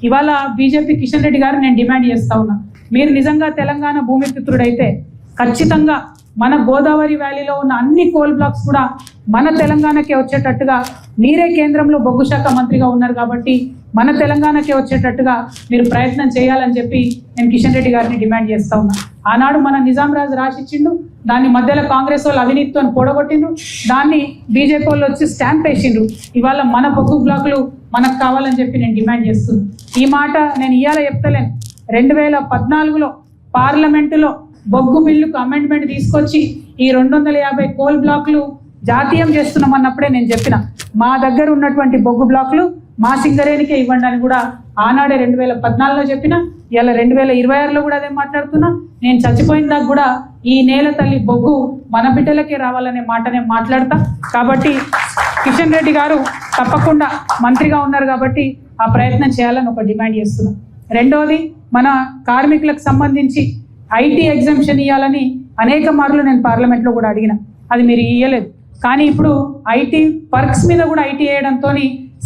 ఇవాళ బీజేపీ కిషన్ రెడ్డి గారు నేను డిమాండ్ చేస్తా ఉన్నా, మీరు నిజంగా తెలంగాణ భూమిపుత్రుడైతే ఖచ్చితంగా మన గోదావరి వ్యాలీలో ఉన్న అన్ని కోల్ బ్లాక్స్ కూడా మన తెలంగాణకే వచ్చేటట్టుగా, మీరే కేంద్రంలో బొగ్గు శాఖ మంత్రిగా ఉన్నారు కాబట్టి మన తెలంగాణకే వచ్చేటట్టుగా మీరు ప్రయత్నం చేయాలని చెప్పి నేను కిషన్ రెడ్డి గారిని డిమాండ్ చేస్తా ఉన్నా. ఆనాడు మన నిజాం రాజు రాసిచ్చిండు, దాన్ని మధ్యలో కాంగ్రెస్ వాళ్ళు అవినీతితో పొడగొట్టిండ్రు, దాన్ని బీజేపీ వాళ్ళు వచ్చి స్టాంప్ వేసిండ్రు. ఇవాళ మన బొగ్గు బ్లాకులు మనకు కావాలని చెప్పి నేను డిమాండ్ చేస్తున్నాను. ఈ మాట నేను ఇవాళ చెప్తలేను. 2014లో పార్లమెంటులో బొగ్గు బిల్లుకు అమెండ్మెంట్ తీసుకొచ్చి ఈ 250 కోల్ బ్లాకులు జాతీయం చేస్తున్నామన్నప్పుడే నేను చెప్పిన, మా దగ్గర ఉన్నటువంటి బొగ్గు బ్లాకులు మా సింగరేణికే ఇవ్వండి అని కూడా ఆనాడే 2014లో చెప్పిన. ఇలా 2026లో కూడా అదే మాట్లాడుతున్నా. నేను చచ్చిపోయిన దాకా కూడా ఈ నేల తల్లి బొగ్గు మన బిడ్డలకే రావాలనే మాట నేను మాట్లాడతా. కాబట్టి కిషన్ రెడ్డి గారు తప్పకుండా మంత్రిగా ఉన్నారు కాబట్టి ఆ ప్రయత్నం చేయాలని ఒక డిమాండ్ చేస్తున్నాం. రెండోది, మన కార్మికులకు సంబంధించి ఐటీ ఎగ్జామ్షన్ ఇవ్వాలని అనేక మార్లు నేను పార్లమెంట్లో కూడా అడిగిన, అది మీరు ఇవ్వలేదు. కానీ ఇప్పుడు ఐటీ పర్క్స్ మీద కూడా ఐటీ వేయడంతో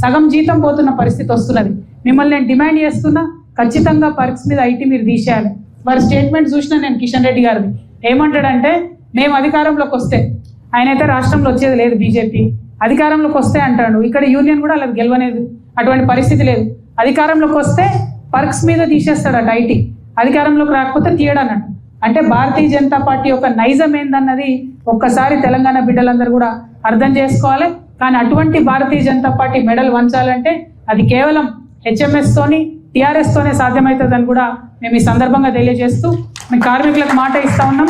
సగం జీతం పోతున్న పరిస్థితి వస్తున్నది. మిమ్మల్ని నేను డిమాండ్ చేస్తున్నా, ఖచ్చితంగా పర్క్స్ మీద ఐటీ మీరు తీసేయాలి. వారి స్టేట్మెంట్ చూసినా నేను కిషన్ రెడ్డి గారిది. ఏమంటాడంటే, మేము అధికారంలోకి వస్తే, ఆయనైతే రాష్ట్రంలో వచ్చేది లేదు బీజేపీ, అధికారంలోకి వస్తే అంటాడు. ఇక్కడ యూనియన్ కూడా అలా గెలవలేదు, అటువంటి పరిస్థితి లేదు. అధికారంలోకి వస్తే పర్క్స్ మీద తీసేస్తాడట ఐటీ, అధికారంలోకి రాకపోతే తీయడన్నట్టు. అంటే భారతీయ జనతా పార్టీ యొక్క నైజం ఏందన్నది ఒక్కసారి తెలంగాణ బిడ్డలందరూ కూడా అర్థం చేసుకోవాలి. కానీ అటువంటి భారతీయ జనతా పార్టీ మెడల్ వంచాలంటే అది కేవలం హెచ్ఎంఎస్ తోని, టీఆర్ఎస్ తోనే సాధ్యమవుతుందని కూడా మేము ఈ సందర్భంగా తెలియజేస్తూ మేము కార్మికులకు మాట ఇస్తా ఉన్నాం.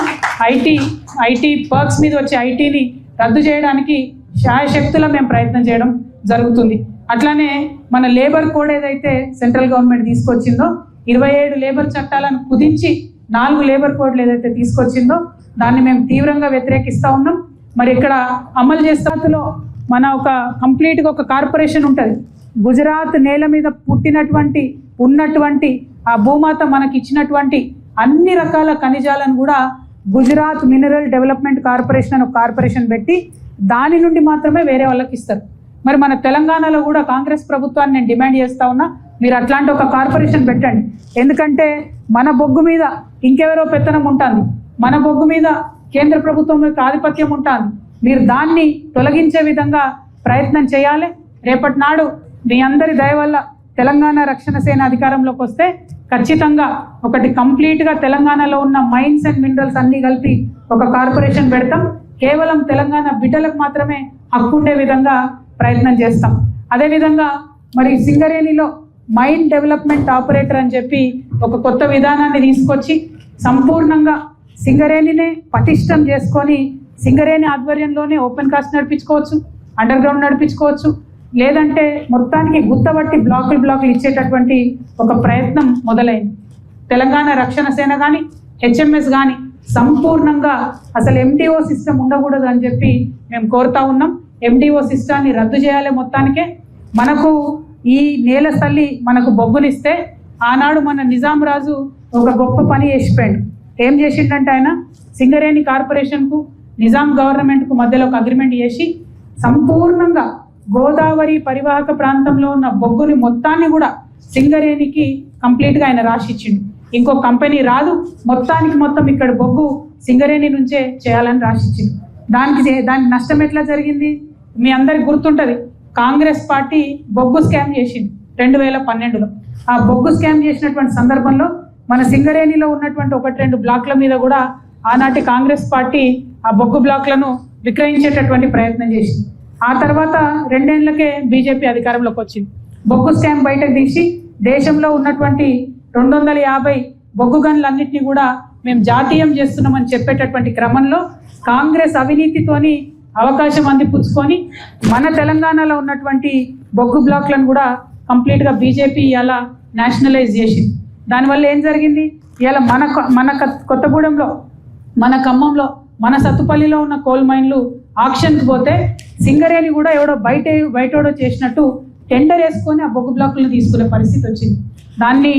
ఐటీ పర్క్స్ మీద వచ్చే ఐటీని రద్దు చేయడానికి శాయశక్తుల మేము ప్రయత్నం చేయడం జరుగుతుంది. అట్లానే మన లేబర్ కోడ్ ఏదైతే సెంట్రల్ గవర్నమెంట్ తీసుకొచ్చిందో, 27 లేబర్ చట్టాలను కుదించి 4 లేబర్ కోడ్లు ఏదైతే తీసుకొచ్చిందో దాన్ని మేము తీవ్రంగా వ్యతిరేకిస్తూ ఉన్నాం. మరి ఇక్కడ అమలు చేస్తాలో మన ఒక కంప్లీట్గా ఒక కార్పొరేషన్ ఉంటుంది. గుజరాత్ నేల మీద పుట్టినటువంటి ఉన్నటువంటి ఆ భూమాత మనకి ఇచ్చినటువంటి అన్ని రకాల ఖనిజాలను కూడా గుజరాత్ మినరల్ డెవలప్మెంట్ కార్పొరేషన్ అని ఒక కార్పొరేషన్ పెట్టి దాని నుండి మాత్రమే వేరే వాళ్ళకి ఇస్తారు. మరి మన తెలంగాణలో కూడా కాంగ్రెస్ ప్రభుత్వాన్ని నేను డిమాండ్ చేస్తా ఉన్నా, మీరు అట్లాంటి ఒక కార్పొరేషన్ పెట్టండి. ఎందుకంటే మన బొగ్గు మీద ఇంకెవరో పెత్తనం ఉంటుంది, మన బొగ్గు మీద కేంద్ర ప్రభుత్వం యొక్క ఆధిపత్యం ఉంటుంది. మీరు దాన్ని తొలగించే విధంగా ప్రయత్నం చేయాలి. రేపటి నాడు మీ అందరి దయ వల్ల తెలంగాణ రక్షణ సేన అధికారంలోకి వస్తే ఖచ్చితంగా ఒకటి కంప్లీట్గా తెలంగాణలో ఉన్న మైన్స్ అండ్ మినరల్స్ అన్నీ కలిపి ఒక కార్పొరేషన్ పెడతాం. కేవలం తెలంగాణ బిడ్డలకు మాత్రమే హక్కు ఉండే విధంగా ప్రయత్నం చేస్తాం. అదేవిధంగా మరి సింగరేణిలో మైన్ డెవలప్మెంట్ ఆపరేటర్ అని చెప్పి ఒక కొత్త విధానాన్ని తీసుకొచ్చి సంపూర్ణంగా సింగరేణినే పటిష్టం చేసుకొని సింగరేణి ఆధ్వర్యంలోనే ఓపెన్ కాస్ట్ నడిపించుకోవచ్చు, అండర్ గ్రౌండ్ నడిపించుకోవచ్చు, లేదంటే మొత్తానికి గుత్తబట్టి బ్లాకులు ఇచ్చేటటువంటి ఒక ప్రయత్నం మొదలైంది. తెలంగాణ రక్షణ సేన కానీ హెచ్ఎంఎస్ కానీ సంపూర్ణంగా అసలు ఎండిఓ సిస్టమ్ ఉండకూడదు అని చెప్పి మేము కోరుతా ఉన్నాం. ఎండిఓ సిస్టాన్ని రద్దు చేయాలి. మొత్తానికే మనకు ఈ నేల తల్లి మనకు బొగ్గునిస్తే ఆనాడు మన నిజాం రాజు ఒక గొప్ప పని చేసిపోయాడు. ఏం చేసిండంటే ఆయన సింగరేణి కార్పొరేషన్కు నిజాం గవర్నమెంట్కు మధ్యలో ఒక అగ్రిమెంట్ చేసి సంపూర్ణంగా గోదావరి పరివాహక ప్రాంతంలో ఉన్న బొగ్గుని మొత్తాన్ని కూడా సింగరేణికి కంప్లీట్గా ఆయన రాసిచ్చిండు. ఇంకో కంపెనీ రాదు, మొత్తం ఇక్కడ బొగ్గు సింగరేణి నుంచే చేయాలని రాసిచ్చిండు. దానికి నష్టం ఎట్లా జరిగింది మీ అందరికి గుర్తుంటుంది. కాంగ్రెస్ పార్టీ బొగ్గు స్కామ్ చేసింది 2012లో. ఆ బొగ్గు స్కామ్ చేసినటువంటి సందర్భంలో మన సింగరేణిలో ఉన్నటువంటి 1-2 బ్లాక్ల మీద కూడా ఆనాటి కాంగ్రెస్ పార్టీ ఆ బొగ్గు బ్లాక్లను విక్రయించేటటువంటి ప్రయత్నం చేసింది. ఆ తర్వాత 2 ఏళ్లకే బీజేపీ అధికారంలోకి వచ్చింది. బొగ్గు స్కామ్ బయటకు తీసి దేశంలో ఉన్నటువంటి 250 బొగ్గు గన్లన్నింటినీ కూడా మేము జాతీయం చేస్తున్నామని చెప్పేటటువంటి క్రమంలో కాంగ్రెస్ అవినీతితోని అవకాశం అందిపుచ్చుకొని మన తెలంగాణలో ఉన్నటువంటి బొగ్గు బ్లాక్లను కూడా కంప్లీట్గా బీజేపీ ఇలా నేషనలైజ్ చేసింది. దానివల్ల ఏం జరిగింది, ఇలా మన కొత్తగూడెంలో, మన ఖమ్మంలో, మన సత్తుపల్లిలో ఉన్న కోల్ మైన్లు ఆక్షన్కి పోతే సింగరేణి కూడా ఎవడో బయటోడో చేసినట్టు టెండర్ వేసుకొని ఆ బొగ్గు బ్లాకులను తీసుకునే పరిస్థితి వచ్చింది. దాన్ని